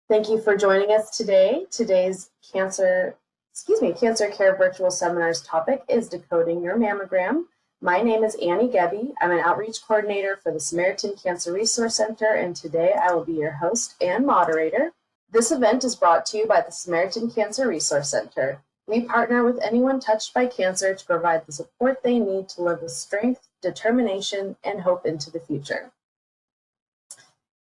Thank you for joining us today. Today's Cancer Care Virtual Seminar's topic is Decoding Your Mammogram. My name is Annie Gebbe. I'm an outreach coordinator for the Samaritan Cancer Resource Center, and today I will be your host and moderator. This event is brought to you by the Samaritan Cancer Resource Center. We partner with anyone touched by cancer to provide the support they need to live with strength, determination, and hope into the future.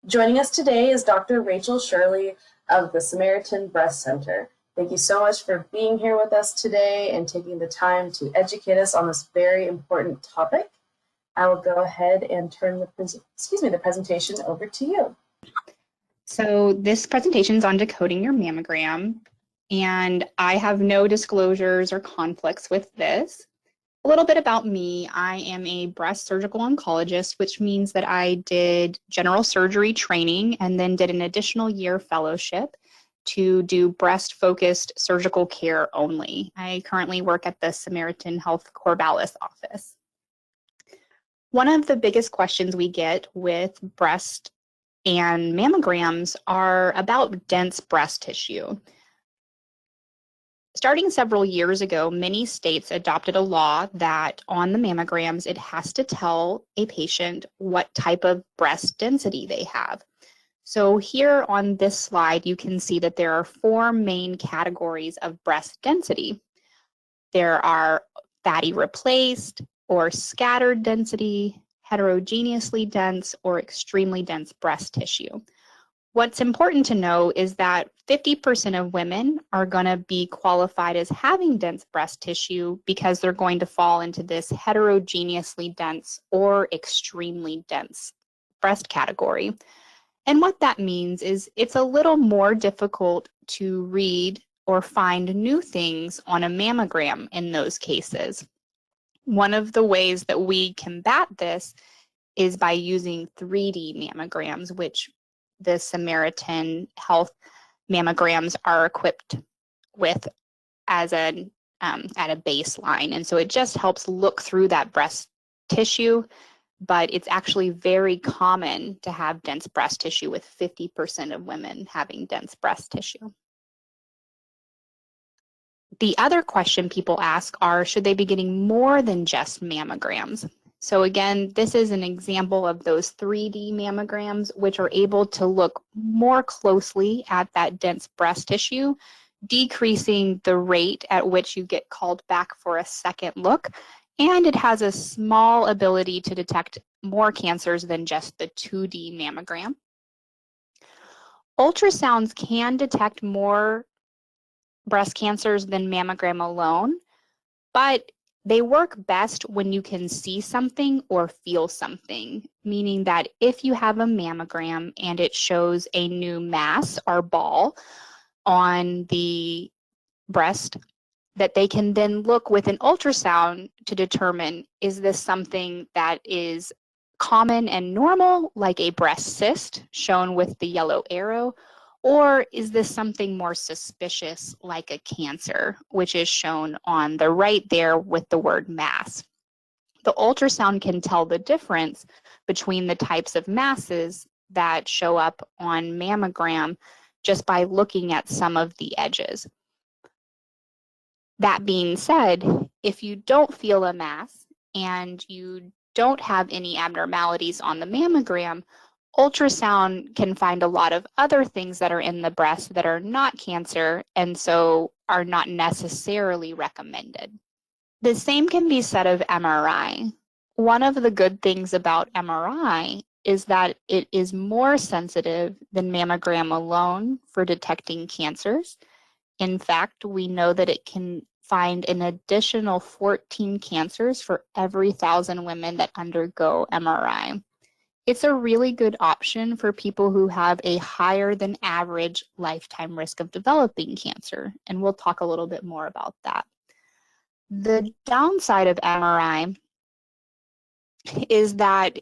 Joining us today is Dr. Rachel Shirley of the Samaritan Breast Center. Thank you so much for being here with us today and taking the time to educate us on this very important topic. I will go ahead and turn the presentation over to you. So this presentation is on decoding your mammogram, and I have no disclosures or conflicts with this. A little bit about me. I am a breast surgical oncologist, which means that I did general surgery training and then did an additional year fellowship to do breast-focused surgical care only. I currently work at the Samaritan Health Corvallis office. One of the biggest questions we get with breast and mammograms are about dense breast tissue. Starting several years ago, many states adopted a law that on the mammograms, it has to tell a patient what type of breast density they have. So here on this slide, you can see that there are four main categories of breast density. There are fatty replaced or scattered density, heterogeneously dense, or extremely dense breast tissue. What's important to know is that 50% of women are going to be qualified as having dense breast tissue because they're going to fall into this heterogeneously dense or extremely dense breast category. And what that means is it's a little more difficult to read or find new things on a mammogram in those cases. One of the ways that we combat this is by using 3D mammograms, which the Samaritan Health mammograms are equipped with as at a baseline. And so it just helps look through that breast tissue, but it's actually very common to have dense breast tissue, with 50% of women having dense breast tissue. The other question people ask are, should they be getting more than just mammograms? So again, this is an example of those 3D mammograms, which are able to look more closely at that dense breast tissue, decreasing the rate at which you get called back for a second look. And it has a small ability to detect more cancers than just the 2D mammogram. Ultrasounds can detect more breast cancers than mammogram alone, but they work best when you can see something or feel something, meaning that if you have a mammogram and it shows a new mass or ball on the breast, that they can then look with an ultrasound to determine, is this something that is common and normal, like a breast cyst shown with the yellow arrow, or is this something more suspicious, like a cancer, which is shown on the right there with the word mass. The ultrasound can tell the difference between the types of masses that show up on mammogram just by looking at some of the edges. That being said, if you don't feel a mass and you don't have any abnormalities on the mammogram, ultrasound can find a lot of other things that are in the breast that are not cancer and so are not necessarily recommended. The same can be said of MRI. One of the good things about MRI is that it is more sensitive than mammogram alone for detecting cancers. In fact, we know that it can find an additional 14 cancers for every 1,000 women that undergo MRI. It's a really good option for people who have a higher than average lifetime risk of developing cancer, and we'll talk a little bit more about that. The downside of MRI is that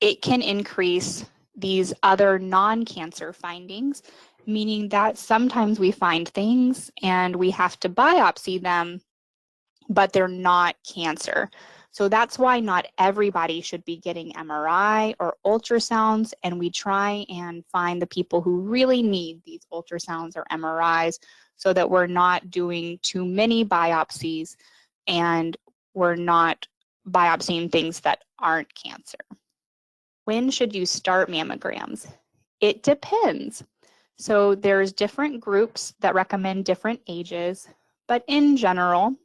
it can increase these other non-cancer findings, meaning that sometimes we find things and we have to biopsy them, but they're not cancer. So that's why not everybody should be getting MRI or ultrasounds, and we try and find the people who really need these ultrasounds or MRIs so that we're not doing too many biopsies and we're not biopsying things that aren't cancer. When should you start mammograms? It depends. So there's different groups that recommend different ages, but in general,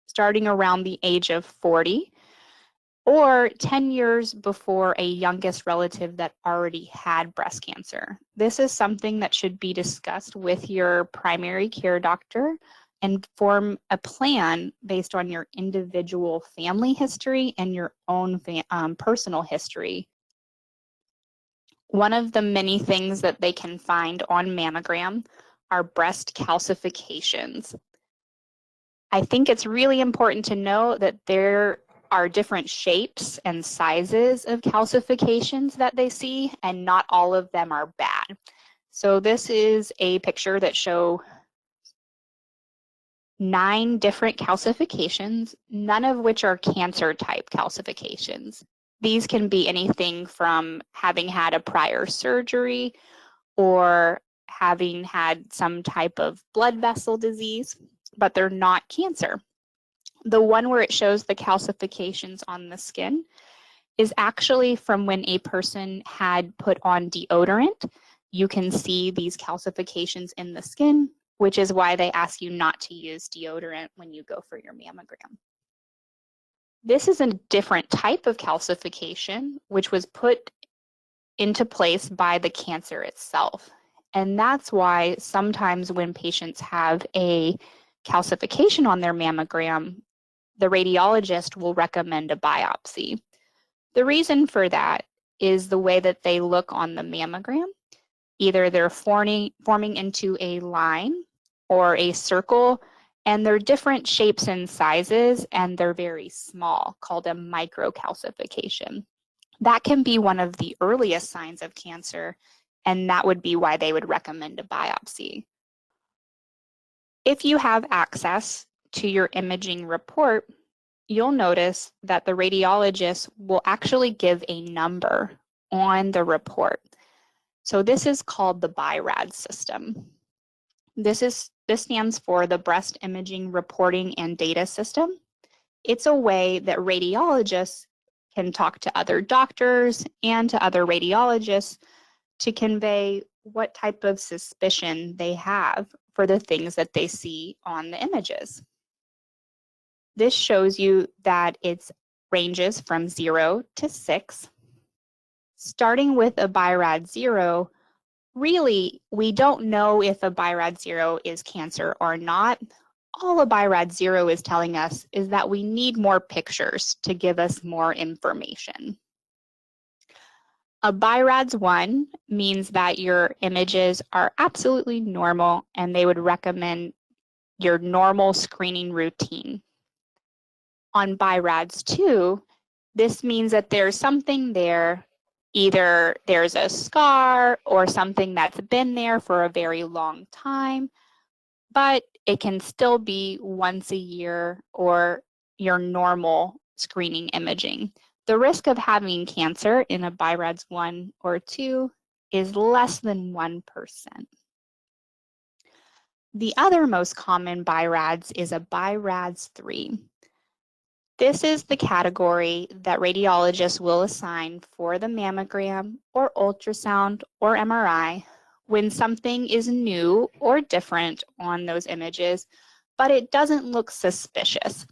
starting around the age of 40 or 10 years before a youngest relative that already had breast cancer. This is something that should be discussed with your primary care doctor and form a plan based on your individual family history and your own personal history. One of the many things that they can find on mammogram are breast calcifications. I think it's really important to know that there are different shapes and sizes of calcifications that they see, and not all of them are bad. So this is a picture that shows 9 different calcifications, none of which are cancer type calcifications. These can be anything from having had a prior surgery or having had some type of blood vessel disease, but they're not cancer. The one where it shows the calcifications on the skin is actually from when a person had put on deodorant. You can see these calcifications in the skin, which is why they ask you not to use deodorant when you go for your mammogram. This is a different type of calcification, which was put into place by the cancer itself. And that's why sometimes when patients have a calcification on their mammogram, the radiologist will recommend a biopsy. The reason for that is the way that they look on the mammogram. Either they're forming into a line or a circle, and they're different shapes and sizes, and they're very small, called a microcalcification. That can be one of the earliest signs of cancer, and that would be why they would recommend a biopsy. If you have access to your imaging report, you'll notice that the radiologist will actually give a number on the report. So this is called the Birads system. This stands for the Breast Imaging Reporting and Data System. It's a way that radiologists can talk to other doctors and to other radiologists to convey what type of suspicion they have for the things that they see on the images. This shows you that it ranges from 0 to 6. Starting with a Birad 0, really, we don't know if a Birad 0 is cancer or not. All a Birad 0 is telling us is that we need more pictures to give us more information. A Birads 1 means that your images are absolutely normal and they would recommend your normal screening routine. On Birads 2, this means that there's something there. Either there's a scar or something that's been there for a very long time, but it can still be once a year or your normal screening imaging. The risk of having cancer in a Birads 1 or 2 is less than 1%. The other most common Birads is a Birads 3. This is the category that radiologists will assign for the mammogram or ultrasound or MRI when something is new or different on those images, but it doesn't look suspicious,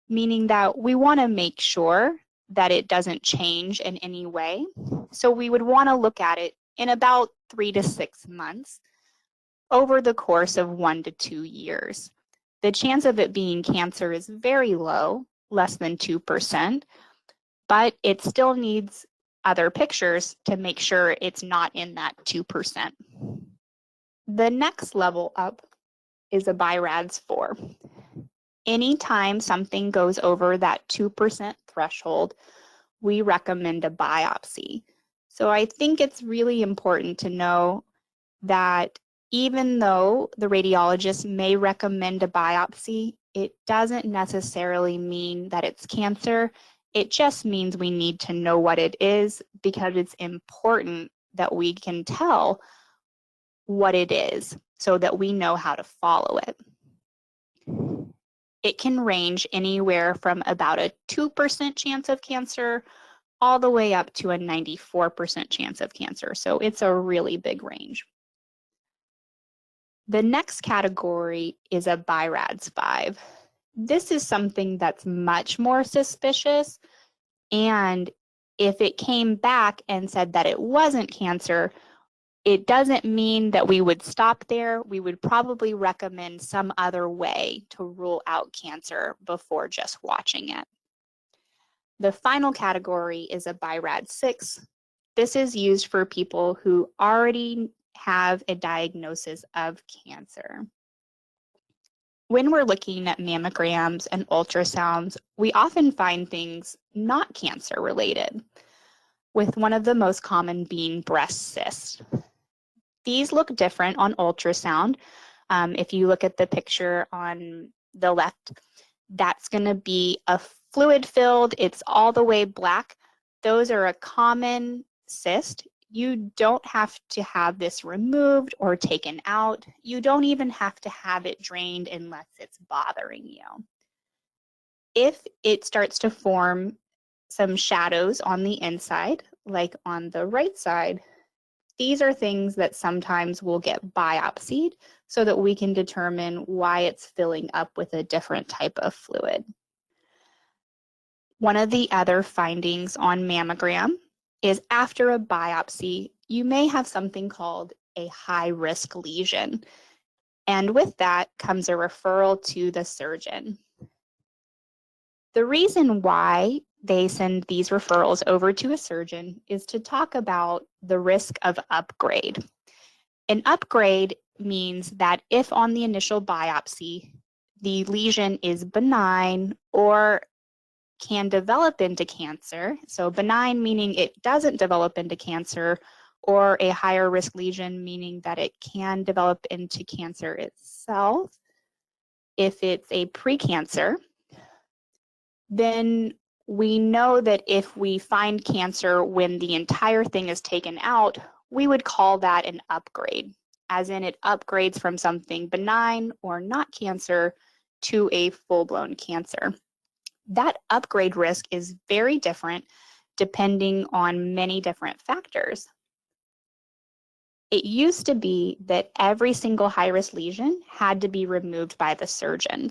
meaning that we want to make sure that it doesn't change in any way. So we would want to look at it in about 3 to 6 months over the course of 1 to 2 years. The chance of it being cancer is very low, less than 2%, but it still needs other pictures to make sure it's not in that 2%. The next level up is a Birads 4. Anytime something goes over that 2% threshold, we recommend a biopsy. So I think it's really important to know that even though the radiologist may recommend a biopsy, it doesn't necessarily mean that it's cancer. It just means we need to know what it is because it's important that we can tell what it is so that we know how to follow it. It can range anywhere from about a 2% chance of cancer all the way up to a 94% chance of cancer. So it's a really big range. The next category is a Birads 5. This is something that's much more suspicious, and if it came back and said that it wasn't cancer, it doesn't mean that we would stop there. We would probably recommend some other way to rule out cancer before just watching it. The final category is a Birad 6. This is used for people who already have a diagnosis of cancer. When we're looking at mammograms and ultrasounds, we often find things not cancer related, with one of the most common being breast cysts. These look different on ultrasound. If you look at the picture on the left, that's going to be a fluid filled, it's all the way black. Those are a common cyst. You don't have to have this removed or taken out. You don't even have to have it drained unless it's bothering you. If it starts to form some shadows on the inside, like on the right side, these are things that sometimes will get biopsied so that we can determine why it's filling up with a different type of fluid. One of the other findings on mammogram is after a biopsy, you may have something called a high-risk lesion. And with that comes a referral to the surgeon. The reason why they send these referrals over to a surgeon is to talk about the risk of upgrade. An upgrade means that if on the initial biopsy, the lesion is benign or can develop into cancer, so benign meaning it doesn't develop into cancer, or a higher risk lesion meaning that it can develop into cancer itself. If it's a precancer, then we know that if we find cancer when the entire thing is taken out, we would call that an upgrade, as in it upgrades from something benign or not cancer to a full-blown cancer. That upgrade risk is very different depending on many different factors. It used to be that every single high-risk lesion had to be removed by the surgeon.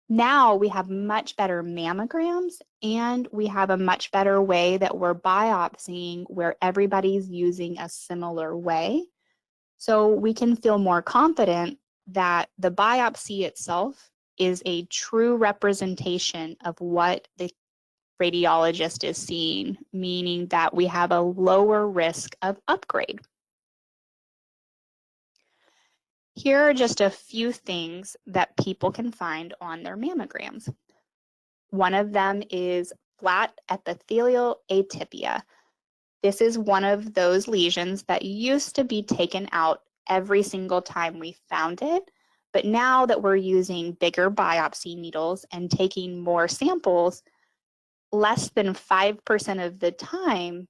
Now we have much better mammograms, and we have a much better way that we're biopsying where everybody's using a similar way. So we can feel more confident that the biopsy itself is a true representation of what the radiologist is seeing, meaning that we have a lower risk of upgrade. Here are just a few things that people can find on their mammograms. One of them is flat epithelial atypia. This is one of those lesions that used to be taken out every single time we found it, but now that we're using bigger biopsy needles and taking more samples, less than 5% of the time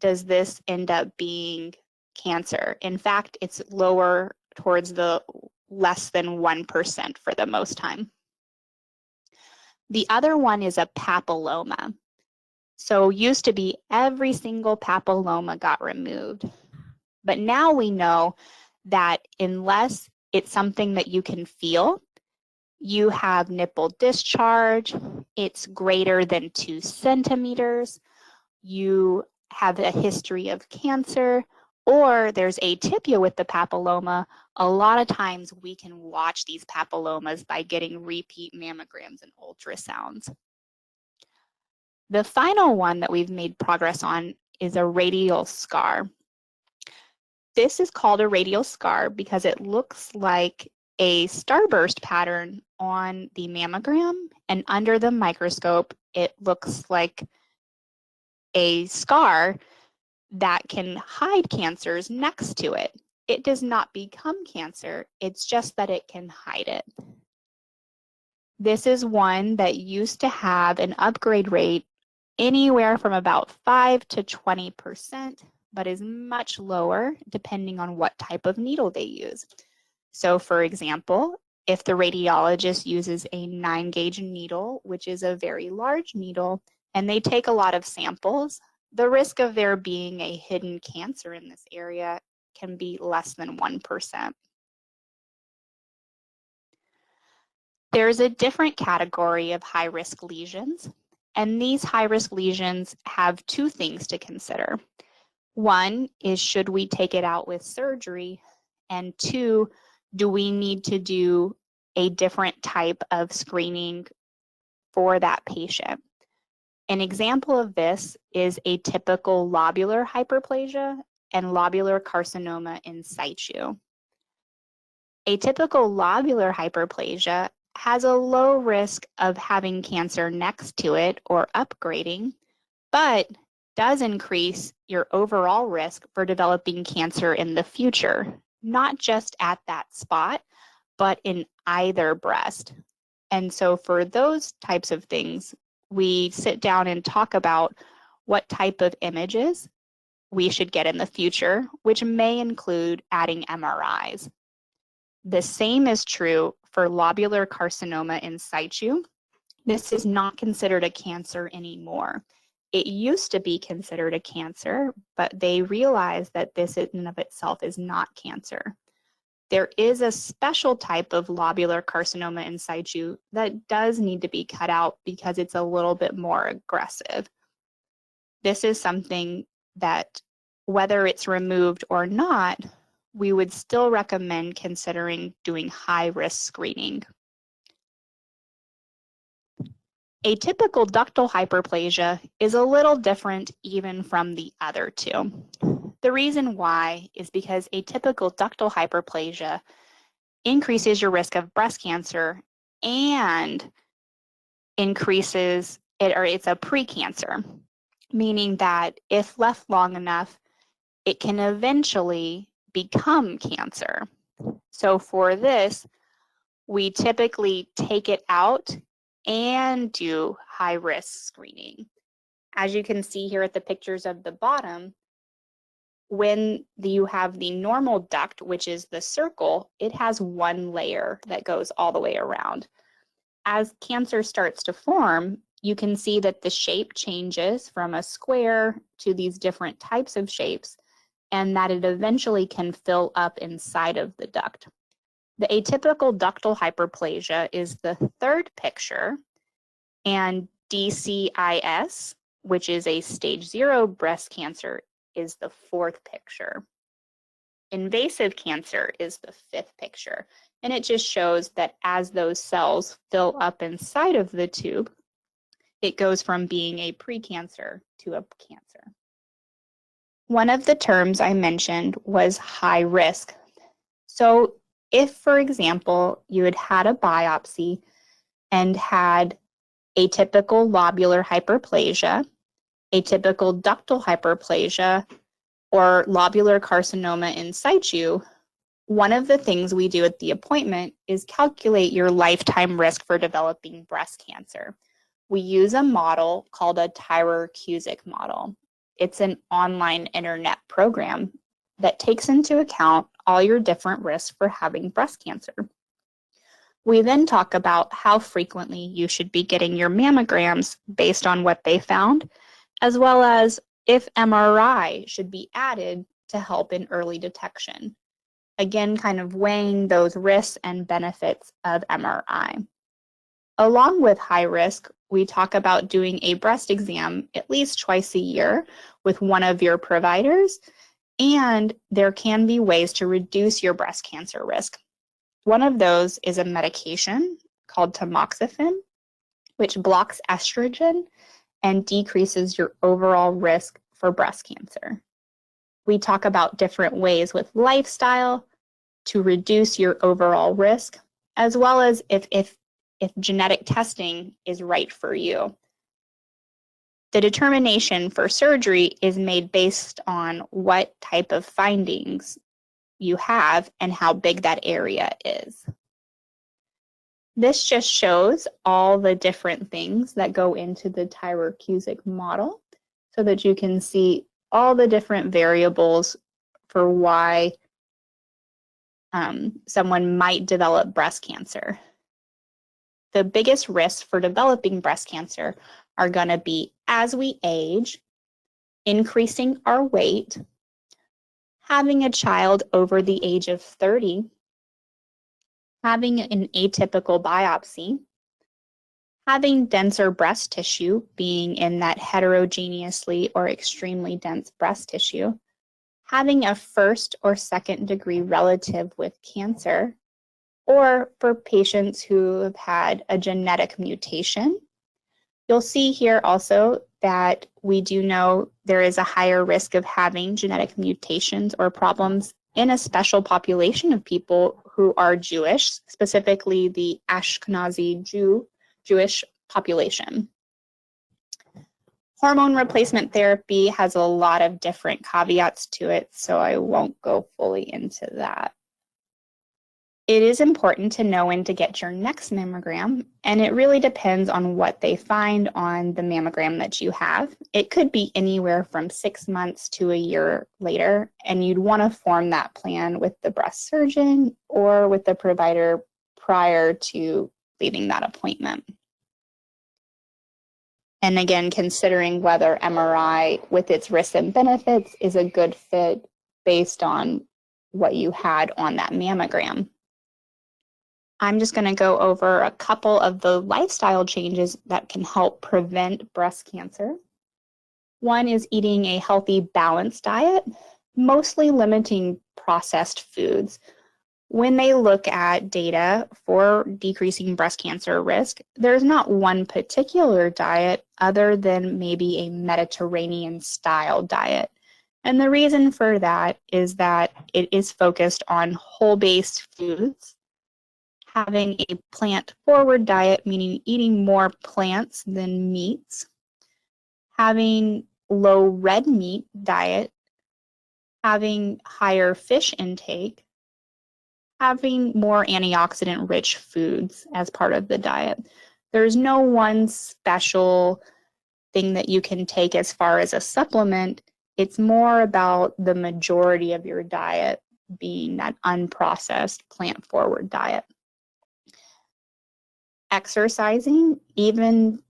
does this end up being cancer. In fact, it's lower towards the less than 1% for the most time. The other one is a papilloma. So used to be every single papilloma got removed. But now we know that unless it's something that you can feel, you have nipple discharge, it's greater than 2 centimeters, you have a history of cancer, or there's atypia with the papilloma, a lot of times we can watch these papillomas by getting repeat mammograms and ultrasounds. The final one that we've made progress on is a radial scar. This is called a radial scar because it looks like a starburst pattern on the mammogram, and under the microscope, it looks like a scar that can hide cancers next to it. It does not become cancer, it's just that it can hide it. This is one that used to have an upgrade rate anywhere from about 5 to 20%, but is much lower depending on what type of needle they use. So for example, if the radiologist uses a 9-gauge needle, which is a very large needle, and they take a lot of samples, the risk of there being a hidden cancer in this area can be less than 1%. There's a different category of high-risk lesions, and these high-risk lesions have two things to consider. One is, should we take it out with surgery? And two, do we need to do a different type of screening for that patient? An example of this is atypical lobular hyperplasia and lobular carcinoma in situ. Atypical lobular hyperplasia has a low risk of having cancer next to it or upgrading, but does increase your overall risk for developing cancer in the future, not just at that spot, but in either breast. And so for those types of things, we sit down and talk about what type of images we should get in the future, which may include adding MRIs. The same is true for lobular carcinoma in situ. This is not considered a cancer anymore. It used to be considered a cancer, but they realized that this in and of itself is not cancer. There is a special type of lobular carcinoma in situ that does need to be cut out because it's a little bit more aggressive. This is something that, whether it's removed or not, we would still recommend considering doing high-risk screening. Atypical ductal hyperplasia is a little different even from the other two. The reason why is because atypical ductal hyperplasia increases your risk of breast cancer and increases it, or it's a precancer, meaning that if left long enough, it can eventually become cancer. So for this, we typically take it out and do high-risk screening. As you can see here at the pictures of the bottom, when you have the normal duct, which is the circle, it has one layer that goes all the way around. As cancer starts to form, you can see that the shape changes from a square to these different types of shapes, and that it eventually can fill up inside of the duct. The atypical ductal hyperplasia is the third picture, and DCIS, which is a stage 0 breast cancer, is the fourth picture. Invasive cancer is the fifth picture, and it just shows that as those cells fill up inside of the tube, it goes from being a precancer to a cancer. One of the terms I mentioned was high risk. So if, for example, you had had a biopsy and had atypical lobular hyperplasia, atypical ductal hyperplasia, or lobular carcinoma in situ, one of the things we do at the appointment is calculate your lifetime risk for developing breast cancer. We use a model called a Tyrer-Cuzick model. It's an online internet program that takes into account all your different risks for having breast cancer. We then talk about how frequently you should be getting your mammograms based on what they found, as well as if MRI should be added to help in early detection. Again, kind of weighing those risks and benefits of MRI. Along with high risk, we talk about doing a breast exam at least twice a year with one of your providers, and there can be ways to reduce your breast cancer risk. One of those is a medication called tamoxifen, which blocks estrogen and decreases your overall risk for breast cancer. We talk about different ways with lifestyle to reduce your overall risk, as well as if genetic testing is right for you. The determination for surgery is made based on what type of findings you have and how big that area is. This just shows all the different things that go into the Tyrer-Cuzick model so that you can see all the different variables for why someone might develop breast cancer. The biggest risks for developing breast cancer are going to be as we age, increasing our weight, having a child over the age of 30, having an atypical biopsy, having denser breast tissue, being in that heterogeneously or extremely dense breast tissue, having a first or second degree relative with cancer, or for patients who have had a genetic mutation. You'll see here also that we do know there is a higher risk of having genetic mutations or problems in a special population of people who are Jewish, specifically the Ashkenazi Jewish population. Hormone replacement therapy has a lot of different caveats to it, so I won't go fully into that. It is important to know when to get your next mammogram, and it really depends on what they find on the mammogram that you have. It could be anywhere from 6 months to a year later, and you'd want to form that plan with the breast surgeon or with the provider prior to leaving that appointment. And again, considering whether MRI with its risks and benefits is a good fit based on what you had on that mammogram. I'm just going to go over a couple of the lifestyle changes that can help prevent breast cancer. One is eating a healthy, balanced diet, mostly limiting processed foods. When they look at data for decreasing breast cancer risk, there's not one particular diet other than maybe a Mediterranean style diet. And the reason for that is that it is focused on whole-based foods, having a plant-forward diet, meaning eating more plants than meats, having low red meat diet, having higher fish intake, having more antioxidant-rich foods as part of the diet. There's no one special thing that you can take as far as a supplement. It's more about the majority of your diet being that unprocessed plant-forward diet. Exercising, even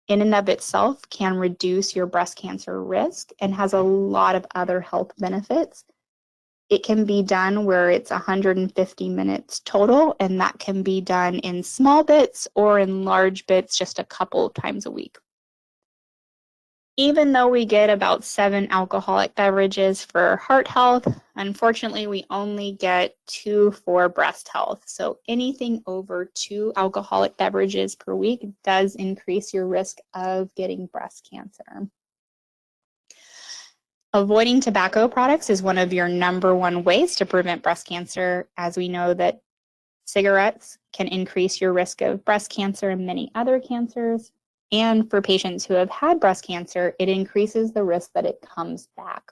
in and of itself, can reduce your breast cancer risk and has a lot of other health benefits. It can be done where it's 150 minutes total, and that can be done in small bits or in large bits just a couple of times a week. Even though we get about 7 alcoholic beverages for heart health, unfortunately, we only get 2 for breast health. So anything over 2 alcoholic beverages per week does increase your risk of getting breast cancer. Avoiding tobacco products is one of your #1 ways to prevent breast cancer, as we know that cigarettes can increase your risk of breast cancer and many other cancers. And for patients who have had breast cancer, it increases the risk that it comes back.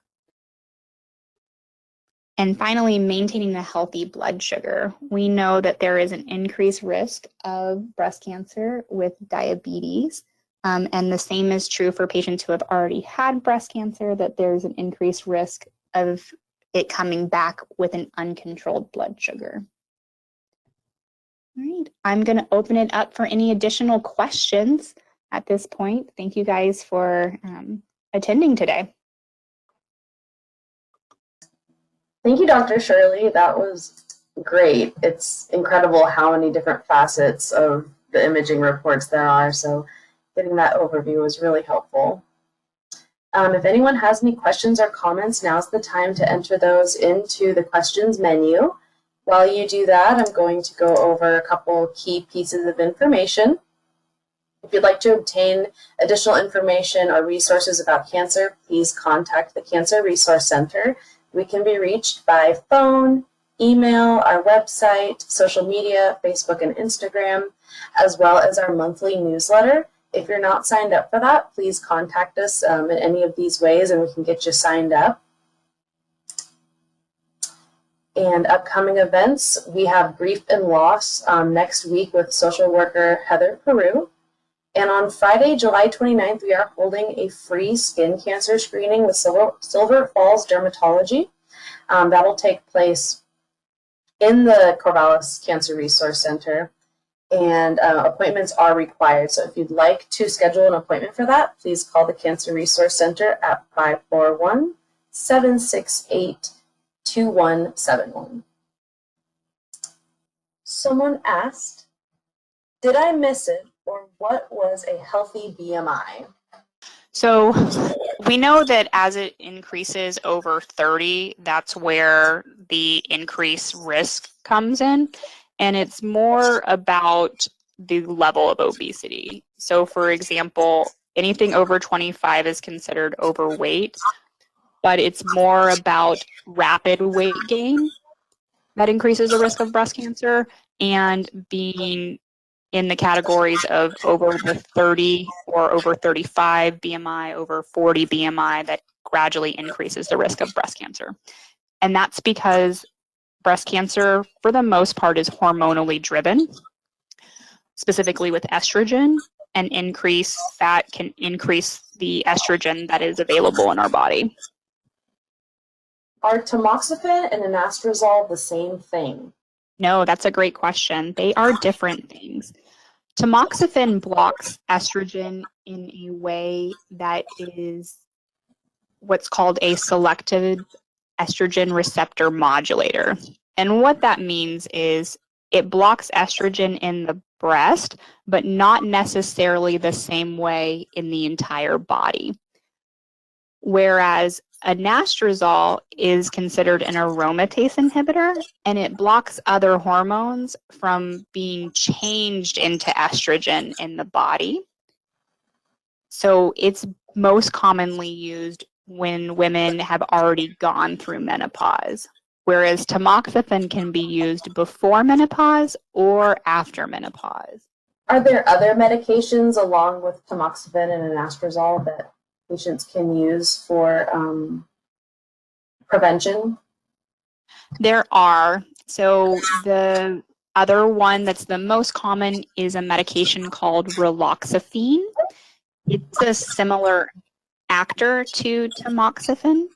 And finally, maintaining a healthy blood sugar. We know that there is an increased risk of breast cancer with diabetes. And the same is true for patients who have already had breast cancer, that there's an increased risk of it coming back with an uncontrolled blood sugar. All right, I'm going to open it up for any additional questions at this point. Thank you guys for attending today. Thank you, Dr. Shirley. That was great. It's incredible how many different facets of the imaging reports there are. So getting that overview was really helpful. If anyone has any questions or comments, now's the time to enter those into the questions menu. While you do that, I'm going to go over a couple key pieces of information. If you'd like to obtain additional information or resources about cancer, please contact the Cancer Resource Center. We can be reached by phone, email, our website, social media, Facebook and Instagram, as well as our monthly newsletter. If you're not signed up for that, please contact us in any of these ways and we can get you signed up. And upcoming events, we have Grief and Loss next week with social worker Heather Peru. And on Friday, July 29th, we are holding a free skin cancer screening with Silver Falls Dermatology. That will take place in the Corvallis Cancer Resource Center, and appointments are required. So if you'd like to schedule an appointment for that, please call the Cancer Resource Center at 541-768-2171. Someone asked, did I miss it, or what was a healthy BMI? So we know that as it increases over 30, that's where the increased risk comes in. And it's more about the level of obesity. So for example, anything over 25 is considered overweight, but it's more about rapid weight gain that increases the risk of breast cancer, and being in the categories of over the 30 or over 35 BMI, over 40 BMI, that gradually increases the risk of breast cancer. And that's because breast cancer, for the most part, is hormonally driven, specifically with estrogen, and increased fat can increase the estrogen that is available in our body. Are tamoxifen and anastrozole the same thing? No, that's a great question. They are different things. Tamoxifen blocks estrogen in a way that is what's called a selective estrogen receptor modulator. And what that means is it blocks estrogen in the breast, but not necessarily the same way in the entire body. Whereas anastrozole is considered an aromatase inhibitor, and it blocks other hormones from being changed into estrogen in the body. So it's most commonly used when women have already gone through menopause, whereas tamoxifen can be used before menopause or after menopause. Are there other medications along with tamoxifen and anastrozole that patients can use for prevention? There are. So the other one that's the most common is a medication called raloxifene. It's a similar actor to tamoxifen.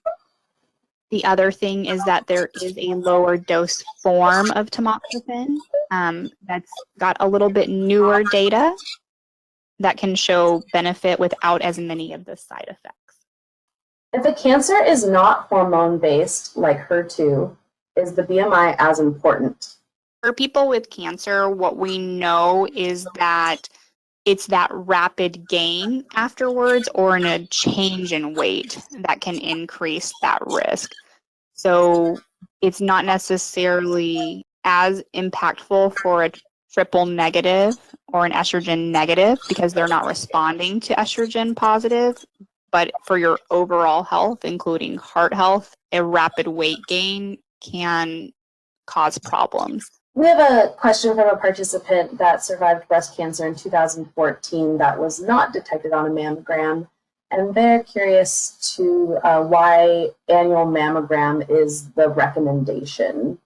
The other thing is that there is a lower dose form of tamoxifen that's got a little bit newer data that can show benefit without as many of the side effects. If a cancer is not hormone-based, like HER2, is the BMI as important? For people with cancer, what we know is that it's that rapid gain afterwards or in a change in weight that can increase that risk. So it's not necessarily as impactful for a triple negative or an estrogen negative because they're not responding to estrogen positive. But for your overall health, including heart health, a rapid weight gain can cause problems. We have a question from a participant that survived breast cancer in 2014 that was not detected on a mammogram, and they're curious to why annual mammogram is the recommendation.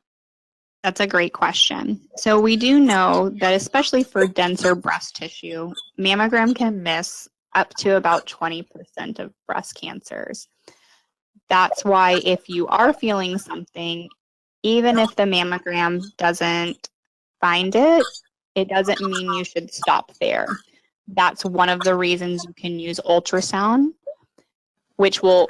That's a great question. So we do know that especially for denser breast tissue, mammogram can miss up to about 20% of breast cancers. That's why if you are feeling something, even if the mammogram doesn't find it, it doesn't mean you should stop there. That's one of the reasons you can use ultrasound, which will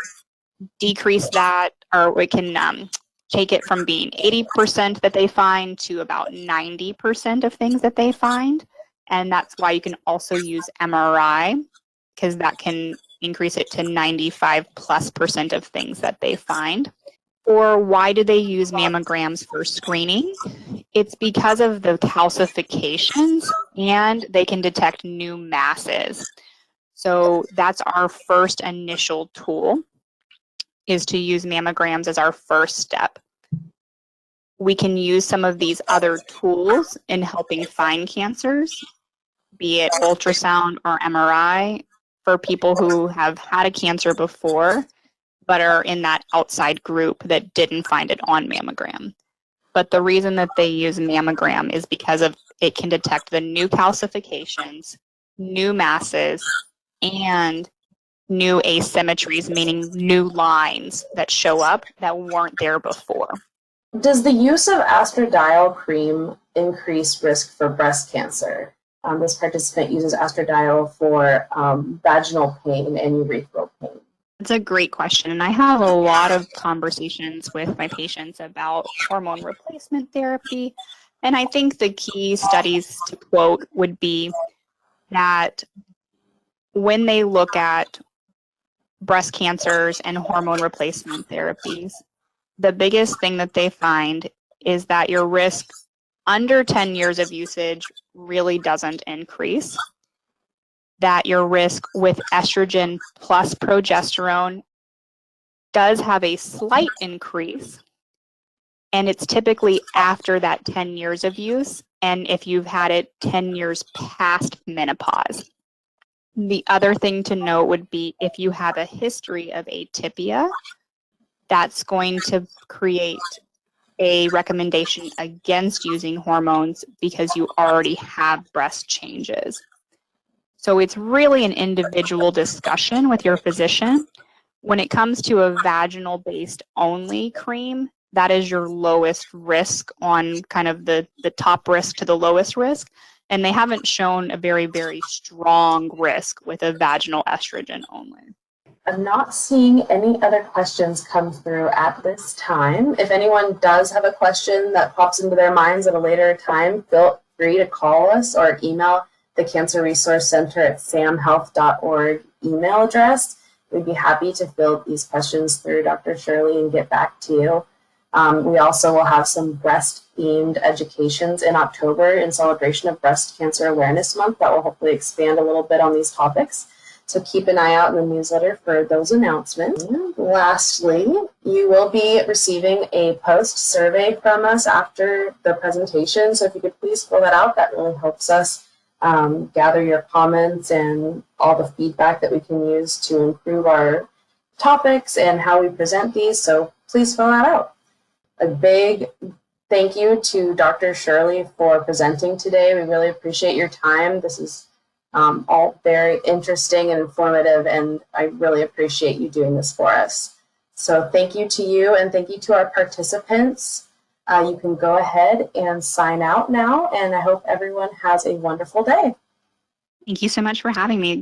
decrease that, or it can take it from being 80% that they find to about 90% of things that they find. And that's why you can also use MRI, because that can increase it to 95+% of things that they find. Or why do they use mammograms for screening? It's because of the calcifications, and they can detect new masses. So that's our first initial tool, is to use mammograms as our first step. We can use some of these other tools in helping find cancers, be it ultrasound or MRI, for people who have had a cancer before but are in that outside group that didn't find it on mammogram. But the reason that they use mammogram is because of it can detect the new calcifications, new masses, and new asymmetries, meaning new lines that show up that weren't there before. Does the use of estradiol cream increase risk for breast cancer? This participant uses estradiol for vaginal pain and urethral pain. It's a great question, and I have a lot of conversations with my patients about hormone replacement therapy, and I think the key studies to quote would be that when they look at breast cancers and hormone replacement therapies, the biggest thing that they find is that your risk under 10 years of usage really doesn't increase, that your risk with estrogen plus progesterone does have a slight increase, and it's typically after that 10 years of use, and if you've had it 10 years past menopause. The other thing to note would be if you have a history of atypia, that's going to create a recommendation against using hormones because you already have breast changes. So it's really an individual discussion with your physician. When it comes to a vaginal-based only cream, that is your lowest risk on kind of the top risk to the lowest risk. And they haven't shown a very, very strong risk with a vaginal estrogen only. I'm not seeing any other questions come through at this time. If anyone does have a question that pops into their minds at a later time, feel free to call us or email the Cancer Resource Center at samhealth.org email address. We'd be happy to field these questions through Dr. Shirley and get back to you. We also will have some breast-themed educations in October in celebration of Breast Cancer Awareness Month that will hopefully expand a little bit on these topics. So keep an eye out in the newsletter for those announcements. And lastly, you will be receiving a post survey from us after the presentation. So if you could please fill that out, that really helps us gather your comments and all the feedback that we can use to improve our topics and how we present these. So please fill that out. A big thank you to Dr. Shirley for presenting today. We really appreciate your time. This is all very interesting and informative, and I really appreciate you doing this for us. So thank you to you, and thank you to our participants. You can go ahead and sign out now, and I hope everyone has a wonderful day. Thank you so much for having me.